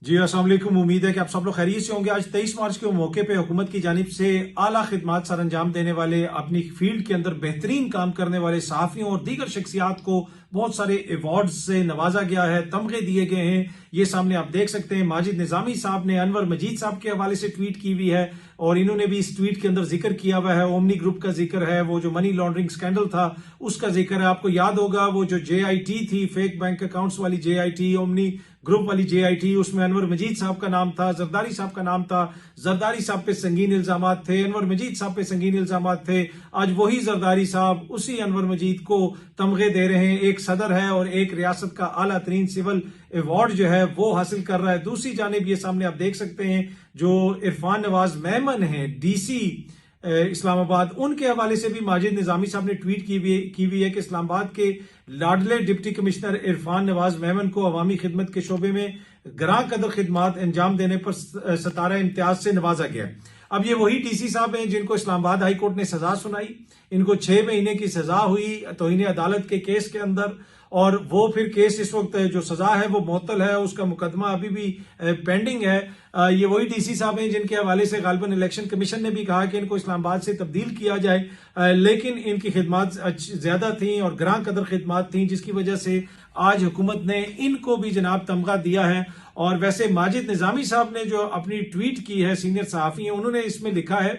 जी अस्सलाम वालेकुम। उम्मीद है कि आप सब लोग खैरियत से होंगे। आज 23 मार्च के मौके पे हुकूमत की जानिब से आला खिदमात सर अंजाम देने वाले, अपनी फील्ड के अंदर बेहतरीन काम करने वाले सहाफ़ियों और दीगर शख्सियात को बहुत सारे अवार्ड से नवाजा गया है, तमगे दिए गए हैं। ये सामने आप देख सकते हैं। माजिद निजामी साहब ने अनवर मजीद साहब के हवाले से ट्वीट की हुई है और इन्होंने भी इस ट्वीट के अंदर जिक्र किया हुआ है। ओमनी ग्रुप का जिक्र है, वो जो मनी लॉन्ड्रिंग स्कैंडल था उसका जिक्र है। आपको याद होगा वो जो JIT थी, फेक बैंक अकाउंट्स वाली JIT, ओमनी ग्रुप वाली JIT, उसमें अनवर मजीद साहब का नाम था, जरदारी साहब का नाम था। जरदारी साहब पे संगीन इल्जाम थे, अनवर मजीद साहब पे संगीन इल्जाम थे। आज वही जरदारी साहब उसी अनवर मजीद को तमगे दे रहे हैं। एक सदर है और एक रियासत का आला तरीन सिविल अवार्ड जो है वो हासिल कर रहा है। दूसरी जानिब ये सामने आप देख सकते हैं जो इरफान नवाज मेमन है, DC इस्लामाबाद, उनके हवाले से भी माजिद निजामी साहब ने ट्वीट की हुई है कि इस्लामाबाद के लाडले डिप्टी कमिश्नर इरफान नवाज मेमन को अवामी खिदमत के शोबे में ग्रां कदर खिदमात अंजाम देने पर सतारा इम्तियाज से नवाजा गया। अब ये वही DC साहब हैं जिनको इस्लामाबाद हाई कोर्ट ने सजा सुनाई। इनको 6 महीने की सजा हुई तौहीन अदालत के केस के अंदर, और वो फिर केस इस वक्त जो सजा है वो मुअत्तल है, उसका मुकदमा अभी भी पेंडिंग है। ये वही DC साहब हैं जिनके हवाले से गालिबन इलेक्शन कमीशन ने भी कहा कि इनको इस्लामाबाद से तब्दील किया जाए, लेकिन इनकी खिदमात ज्यादा थी और ग्रां कदर खिदमात थी, जिसकी वजह से आज हुकूमत ने इनको भी जनाब तमगा दिया है। और वैसे माजिद निजामी साहब ने जो अपनी ट्वीट की है, सीनियर सहाफी हैं, उन्होंने इसमें लिखा है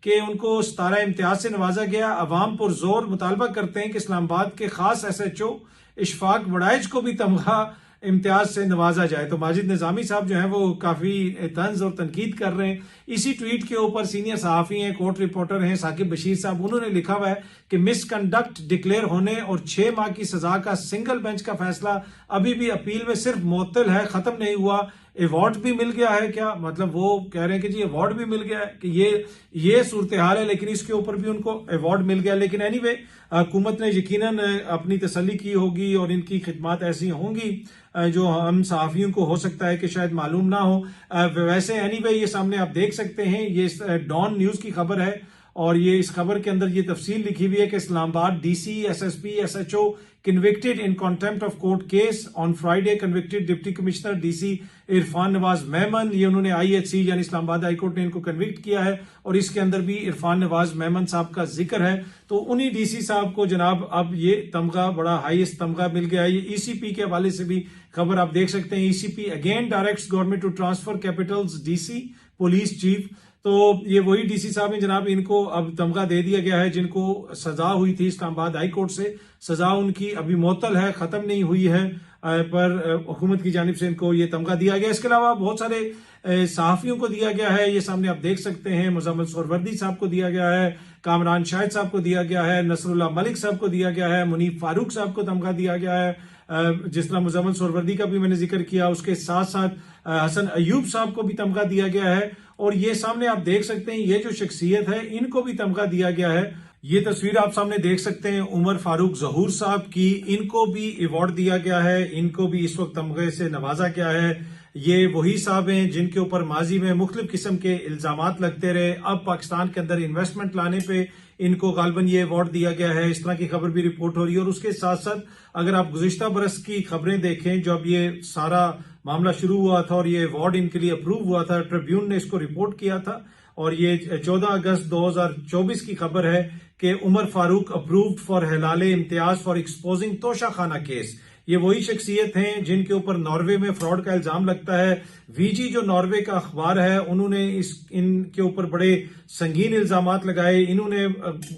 कि उनको 17 इम्तियाज से नवाजा गया। अवाम पुरजोर मुतालबा करते हैं कि इस्लामाबाद के खास SHO इशफाक बड़ाइच को भी तमगा इम्तियाज से नवाजा जाए। तो माजिद निजामी साहब जो है वो काफी तंज और तनकीद कर रहे हैं। इसी ट्वीट के ऊपर सीनियर सहाफी हैं, कोर्ट रिपोर्टर हैं साकिब बशीर साहब, उन्होंने लिखा हुआ है कि मिसकंडक्ट डिक्लेयर होने और 6 माह की सजा का सिंगल बेंच का फैसला अभी भी अपील में सिर्फ मुअत्तल है, खत्म नहीं हुआ। अवार्ड भी मिल गया है क्या? मतलब वो कह रहे हैं कि जी अवार्ड भी मिल गया है, कि ये सूरत हाल है, लेकिन इसके ऊपर भी उनको अवार्ड मिल गया। लेकिन एनीवे हुकूमत ने यकीनन अपनी तसल्ली की होगी और इनकी खिदमात ऐसी होंगी जो हम सहाफियों को हो सकता है कि शायद मालूम ना हो। वैसे एनीवे ये सामने आप देख सकते हैं, ये डॉन न्यूज की खबर है और ये इस खबर के अंदर ये तफसील लिखी हुई है कि Islamabad DC, SSP, SHO convicted in contempt of court case on Friday convicted deputy commissioner DC Irfan Nawaz Memon. ये उन्होंने IHC यानी इस्लामाबाद हाई कोर्ट ने इनको कन्विक्ट किया है और इसके अंदर भी इरफान नवाज मेमन साहब का जिक्र है। तो उन्हीं DC साहब को जनाब अब ये तमगा, बड़ा हाईएस्ट तमगा मिल गया है। ये ECP के हवाले से भी खबर आप देख सकते हैं। ECP again directs government to transfer capitals DC police chief. तो ये वही DC साहब हैं जनाब, इनको अब तमगा दे दिया गया है जिनको सजा हुई थी इस्लामाबाद हाई कोर्ट से। सजा उनकी अभी मुअत्तल है, खत्म नहीं हुई है, पर हुकूमत की जानिब से इनको ये तमगा दिया गया। इसके अलावा बहुत सारे सहाफियों को दिया गया है। ये सामने आप देख सकते हैं, मुजम्मिल सोहरवर्दी साहब को दिया गया है, कामरान शाहिद साहब को दिया गया है, नसरुल्लाह मलिक साहब को दिया गया है, मुनीफ फारूक साहब को तमगा दिया गया है। जिस तरह मुजम्मिल सोहरवर्दी का भी मैंने जिक्र किया, उसके साथ साथ हसन अयूब साहब को भी तमगा दिया गया है। और ये सामने आप देख सकते हैं, ये जो शख्सियत है इनको भी तमगा दिया गया है। ये तस्वीर आप सामने देख सकते हैं उमर फारूक जहूर साहब की, इनको भी अवार्ड दिया गया है, इनको भी इस वक्त तमगे से नवाजा गया है। ये वही साहब हैं जिनके ऊपर माजी में मुख्तलिफ किस्म के इल्जामात लगते रहे। अब पाकिस्तान के अंदर इन्वेस्टमेंट लाने पे इनको गालबन ये अवार्ड दिया गया है, इस तरह की खबर भी रिपोर्ट हो रही है। और उसके साथ साथ अगर आप गुज़िश्ता बरस की खबरें देखें, जब ये सारा मामला शुरू हुआ था और ये अवार्ड इनके लिए अप्रूव हुआ था, ट्रिब्यून ने इसको रिपोर्ट किया था और ये 14 अगस्त 2024 की खबर है कि Omar Farooq approved for Hilale Imtiaz for exposing Toshakhana case. ये वही शख्सियत हैं जिनके ऊपर नॉर्वे में फ्रॉड का इल्जाम लगता है। VG जो नॉर्वे का अखबार है, उन्होंने इनके ऊपर बड़े संगीन इल्जामात लगाए। इन्होंने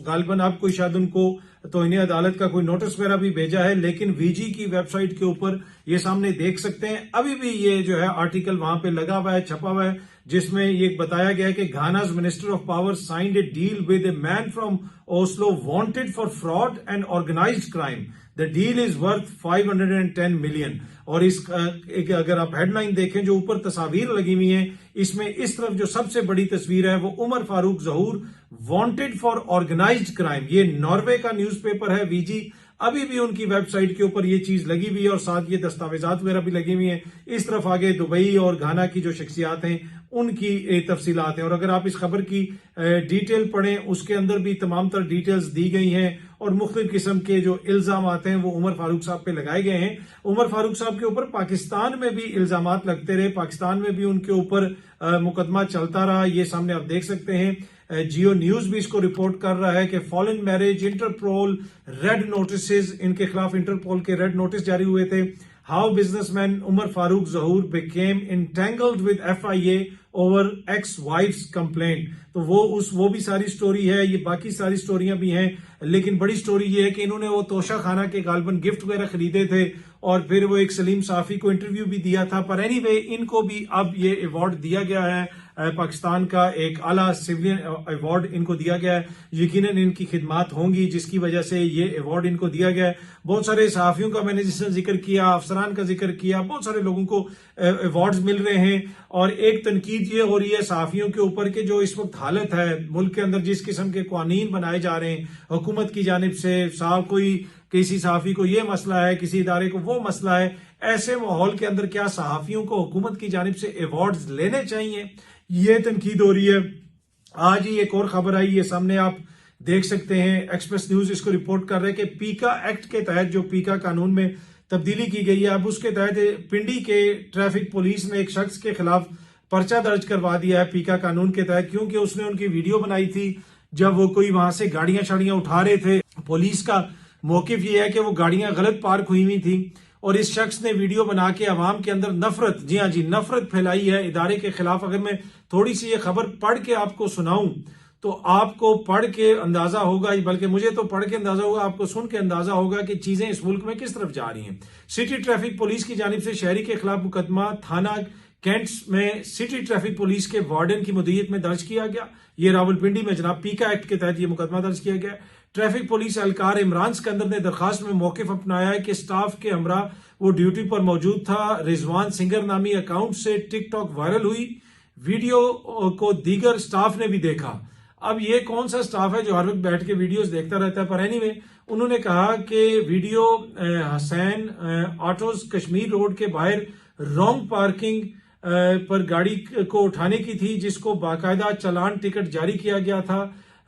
गालिबन अब कोई शायद उनको तौहीन अदालत का कोई नोटिस वगैरह भी भेजा है, लेकिन VG की वेबसाइट के ऊपर ये सामने देख सकते हैं, अभी भी ये जो है आर्टिकल वहां पे लगा हुआ है, छपा हुआ है, जिसमें ये बताया गया है कि Ghana's minister of power signed a deal with a man from Oslo wanted for fraud and organised crime. The deal is worth 510 million. और इस अगर आप हेडलाइन देखें जो ऊपर तस्वीर लगी हुई है, इसमें इस तरफ जो सबसे बड़ी तस्वीर है वो उमर फारूक जहूर वांटेड फॉर ऑर्गेनाइज्ड क्राइम। ये नॉर्वे का न्यूज़पेपर है VG, अभी भी उनकी वेबसाइट के ऊपर ये चीज लगी हुई है और साथ ये दस्तावेजात वगैरह भी लगी हुई हैं। इस तरफ आगे दुबई और घाना की जो शख्सियात हैं उनकी तफसीलात हैं, और अगर आप इस खबर की डिटेल पढ़ें उसके अंदर भी तमाम तर डिटेल्स दी गई हैं और मुख्तलिफ किस्म के जो इल्जाम आते हैं वो उमर फारूक साहब पे लगाए गए हैं। उमर फारूक साहब के ऊपर पाकिस्तान में भी इल्जाम लगते रहे, पाकिस्तान में भी उनके ऊपर मुकदमा चलता रहा, ये सामने आप देख सकते हैं। जियो न्यूज भी इसको रिपोर्ट कर रहा है कि foreign marriage, Interpol red notice, इनके खिलाफ इंटरपोल के रेड नोटिस जारी हुए थे। How businessman Umar Farooq Zahoor became entangled with FIA over ex wife's complaint. तो वो भी सारी स्टोरी है, ये बाकी सारी स्टोरियां भी हैं, लेकिन बड़ी स्टोरी ये है कि इन्होंने वो तोशा खाना के गालबन गिफ्ट वगैरह खरीदे थे और फिर वो एक सलीम साफी को इंटरव्यू भी दिया था। पर एनीवे इनको भी अब ये अवार्ड दिया गया है, पाकिस्तान का एक आला सिविलियन अवार्ड इनको दिया गया है। यकीनन इनकी खिदमात होंगी जिसकी वजह से ये अवार्ड इनको दिया गया है। बहुत सारे सहाफियों का मैंने जिसने जिक्र किया, अफसरान का जिक्र किया, बहुत सारे लोगों को अवार्ड्स मिल रहे हैं। और एक तनकीद ये हो रही है सहाफियों के ऊपर कि जो इस वक्त हालत है मुल्क के अंदर, जिस किस्म के कानून बनाए जा रहे हैं हुकूमत की जानिब से, कोई किसी सहाफी को ये मसला है, किसी इदारे को वो मसला है, ऐसे माहौल के अंदर क्या सहाफियों को हुकूमत की जानिब से अवार्ड्स लेने चाहिए, ये तनकीद हो रही है। आज ही एक और खबर आई है सामने, आप देख सकते हैं, एक्सप्रेस न्यूज इसको रिपोर्ट कर रहे हैं कि पीका एक्ट के तहत, जो पीका कानून में तब्दीली की गई है, अब उसके तहत पिंडी के ट्रैफिक पुलिस ने एक शख्स के खिलाफ पर्चा दर्ज करवा दिया है पीका कानून के तहत, क्योंकि उसने उनकी वीडियो बनाई थी जब वो कोई वहां से गाड़ियां शाड़ियां उठा रहे थे। पुलिस का मौकिफ ये है कि वो गाड़ियां गलत पार्क हुई हुई थी और इस शख्स ने वीडियो बना के अवाम के अंदर नफरत, जी हाँ जी, नफरत फैलाई है इदारे के खिलाफ। अगर मैं थोड़ी सी ये खबर पढ़ के आपको सुनाऊं तो आपको पढ़ के अंदाजा होगा, बल्कि मुझे तो पढ़ के अंदाजा होगा, आपको सुन के अंदाजा होगा कि चीजें इस मुल्क में किस तरफ जा रही हैं। सिटी ट्रैफिक पुलिस की जानिब से शहरी के खिलाफ मुकदमा थाना कैंट्स में सिटी ट्रैफिक पुलिस के वार्डन की मुद्दत में दर्ज किया गया। ये रावलपिंडी में जनाब पीका एक्ट के तहत ये मुकदमा दर्ज किया गया। ट्रैफिक पुलिस एहलकार इमरान सिकंदर ने दरखास्त में मौकिफ अपनाया है कि स्टाफ के हमरा वो ड्यूटी पर मौजूद था। रिजवान सिंगर नामी अकाउंट से टिकटॉक वायरल हुई, वीडियो को दीगर स्टाफ ने भी देखा। अब ये कौन सा स्टाफ है जो हर वक्त बैठ के वीडियोस देखता रहता है, पर एनीवे उन्होंने कहा कि video Hussain autos Kashmir road के बाहर रॉन्ग पार्किंग पर गाड़ी को उठाने की थी, जिसको बाकायदा चालान टिकट जारी किया गया था।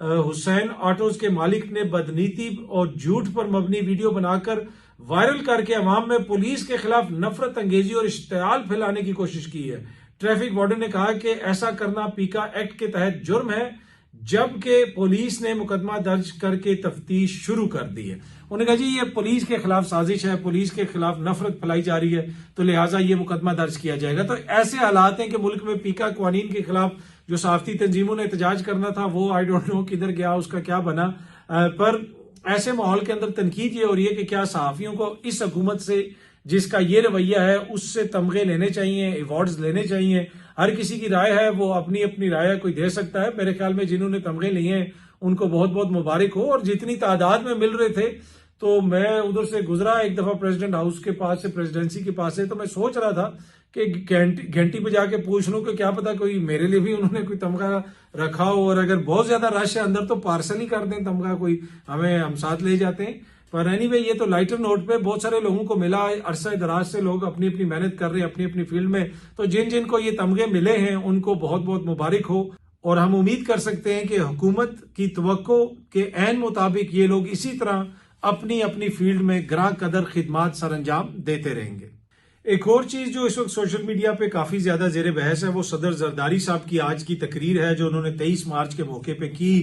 हुसैन ऑटोज के मालिक ने बदनीति और झूठ पर मबनी वीडियो बनाकर वायरल करके अवाम में पुलिस के खिलाफ नफरत अंगेजी और इश्तियाल फैलाने की कोशिश की है। ट्रैफिक वार्डन ने कहा कि ऐसा करना पीका एक्ट के तहत जुर्म है, जबकि पुलिस ने मुकदमा दर्ज करके तफ्तीश शुरू कर दी है। उन्होंने कहा जी ये पुलिस के खिलाफ साजिश है, पुलिस के खिलाफ नफरत फैलाई जा रही है, तो लिहाजा ये मुकदमा दर्ज किया जाएगा। तो ऐसे हालात हैं कि मुल्क में पीका कानून के खिलाफ जो सहाफती तंजीमों ने एहतजाज करना था वो आई डोंट नो किधर गया, उसका क्या बना। पर ऐसे माहौल के अंदर तनकीद ये हो रही है कि क्या सहाफियों को इस हुकूमत से, जिसका ये रवैया है, उससे तमगे लेने चाहिए, अवार्ड्स लेने चाहिए। हर किसी की राय है, वो अपनी अपनी राय कोई दे सकता है। मेरे ख्याल में जिन्होंने तमगे लिए हैं उनको बहुत बहुत मुबारक हो। और जितनी तादाद में मिल रहे थे, तो मैं उधर से गुजरा एक दफा प्रेसिडेंट हाउस के पास से, प्रेसिडेंसी के पास से, तो मैं सोच रहा था कि घंटी बजा के पूछ लूं कि क्या पता कोई मेरे लिए भी उन्होंने कोई तमगा रखा हो, और अगर बहुत ज्यादा रश है अंदर तो पार्सल ही कर दें तमगा, कोई हम साथ ले जाते हैं। पर एनीवे ये तो लाइटर नोट पे बहुत सारे लोगों को मिला, अरसा दराज से लोग अपनी अपनी मेहनत कर रहे हैं अपनी अपनी फील्ड में, तो जिन जिन को ये तमगे मिले हैं उनको बहुत बहुत मुबारक हो। और हम उम्मीद कर सकते हैं कि हुकूमत की तवक्को के ऐन मुताबिक ये लोग इसी तरह अपनी अपनी फील्ड में ग्रां कदर खिदमात सर अंजाम देते रहेंगे। एक और चीज जो इस वक्त सोशल मीडिया पे काफी ज्यादा जेर बहस है, वो सदर जरदारी साहब की आज की तकरीर है जो उन्होंने 23 मार्च के मौके पे की।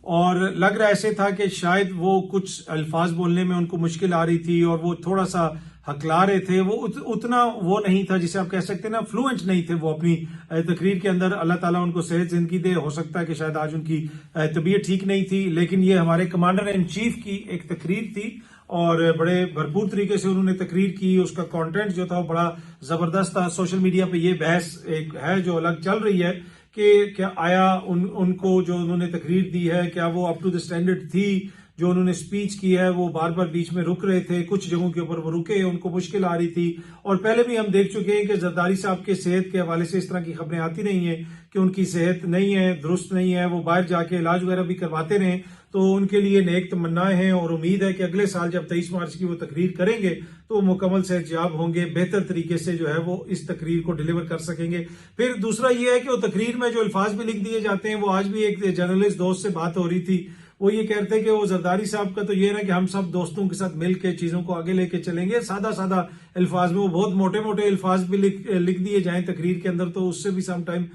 और लग रहा ऐसे था कि शायद वो कुछ अल्फाज बोलने में उनको मुश्किल आ रही थी और वो थोड़ा सा हकला रहे थे, वो उतना वो नहीं था जिसे आप कह सकते हैं ना, फ्लुएंट नहीं थे वो अपनी तकरीर के अंदर। अल्लाह ताला उनको सेहत जिंदगी दे, हो सकता है कि शायद आज उनकी तबीयत ठीक नहीं थी, लेकिन ये हमारे कमांडर इन चीफ की एक तकरीर थी और बड़े भरपूर तरीके से उन्होंने तकरीर की। उसका कंटेंट जो था वो बड़ा जबरदस्त था। सोशल मीडिया पे ये बहस एक है जो अलग चल रही है कि क्या आया उनको जो उन्होंने तकरीर दी है, क्या वो अप टू द स्टैंडर्ड थी, जो उन्होंने स्पीच की है वो बार बार बीच में रुक रहे थे, कुछ जगहों के ऊपर वो रुके, उनको मुश्किल आ रही थी। और पहले भी हम देख चुके हैं कि जरदारी साहब के सेहत के हवाले से इस तरह की खबरें आती रही हैं कि उनकी सेहत नहीं है, दुरुस्त नहीं है, वो बाहर जाके इलाज वगैरह भी करवाते रहे। तो उनके लिए नेक तमन्नाएं हैं और उम्मीद है कि अगले साल जब 23 मार्च की वो तकरीर करेंगे तो वो मुकम्मल सेहतयाब होंगे, बेहतर तरीके से जो है वो इस तकरीर को डिलीवर कर सकेंगे। फिर दूसरा ये है कि वो तकरीर में जो अल्फाज भी लिख दिए जाते हैं, वो आज भी एक जर्नलिस्ट दोस्त से बात हो रही थी, वो ये कहते हैं कि वो जरदारी साहब का तो ये ना कि हम सब दोस्तों के साथ मिलकर चीजों को आगे लेके चलेंगे, सादा सादा अल्फाज में, वो बहुत मोटे मोटे अल्फाज भी लिख दिए जाएं तकरीर के अंदर, तो उससे भी सम टाइम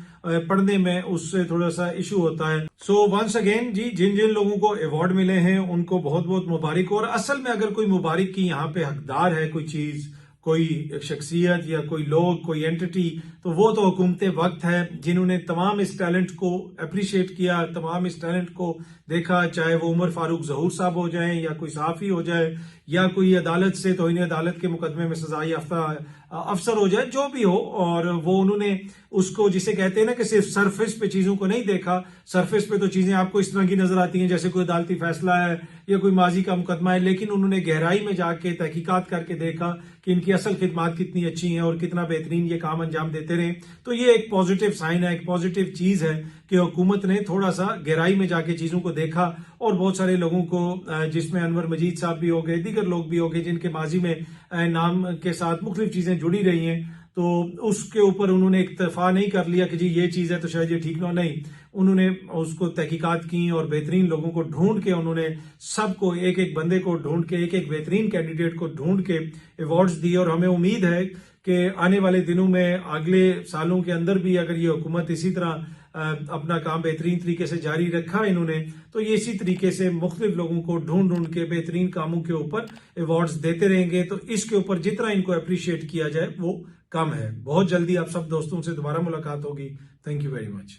पढ़ने में उससे थोड़ा सा इशू होता है। सो वंस अगेन जी, जिन जिन लोगों को अवार्ड मिले हैं उनको बहुत बहुत मुबारक। और असल में अगर कोई मुबारक की यहाँ पे हकदार है, कोई चीज, कोई शख्सियत या कोई लोग, कोई एंटिटी, तो वो तो हुकूमत वक्त है, जिन्होंने तमाम इस टैलेंट को अप्रिशिएट किया, तमाम इस टैलेंट को देखा, चाहे वो उमर फारूक जहूर साहब हो जाएं या कोई सहाफी हो जाए या कोई अदालत से तौहीन अदालत के मुकदमे में सजा याफ्ता अफसर हो जाए, जो भी हो। और वो उन्होंने उसको, जिसे कहते हैं ना कि सिर्फ सरफेस पे चीजों को नहीं देखा। सरफेस पे तो चीजें आपको इस तरह की नजर आती हैं जैसे कोई अदालती फैसला है या कोई माजी का मुकदमा है, लेकिन उन्होंने गहराई में जाके तहकीकात करके देखा कि इनकी असल खिदमात कितनी अच्छी हैं और कितना बेहतरीन ये काम अंजाम देते रहे। तो ये एक पॉजिटिव साइन है, एक पॉजिटिव चीज है कि हुकूमत ने थोड़ा सा गहराई में जाके चीजों को देखा। और बहुत सारे लोगों को, जिसमें अनवर मजीद साहब भी हो गए, दीगर लोग भी हो गए, जिनके माजी में नाम के साथ मुख्तलिफ चीजें जुड़ी रही हैं, तो उसके ऊपर उन्होंने इक्तफा नहीं कर लिया कि जी ये चीज है तो शायद ये ठीक ना, नहीं, उन्होंने उसको तहकीकात की और बेहतरीन लोगों को ढूंढ के, उन्होंने सबको, एक एक बंदे को ढूंढ के, एक एक बेहतरीन कैंडिडेट को ढूंढ के अवार्ड्स दिए। और हमें उम्मीद है कि आने वाले दिनों में, अगले सालों के अंदर भी अगर ये हुकूमत इसी तरह अपना काम बेहतरीन तरीके से जारी रखा इन्होंने, तो ये इसी तरीके से मुख्तलिफ लोगों को ढूंढ ढूंढ के बेहतरीन कामों के ऊपर अवार्ड्स देते रहेंगे। तो इसके ऊपर जितना इनको अप्रिशिएट किया जाए वो कम है। बहुत जल्दी आप सब दोस्तों से दोबारा मुलाकात होगी। Thank you very much.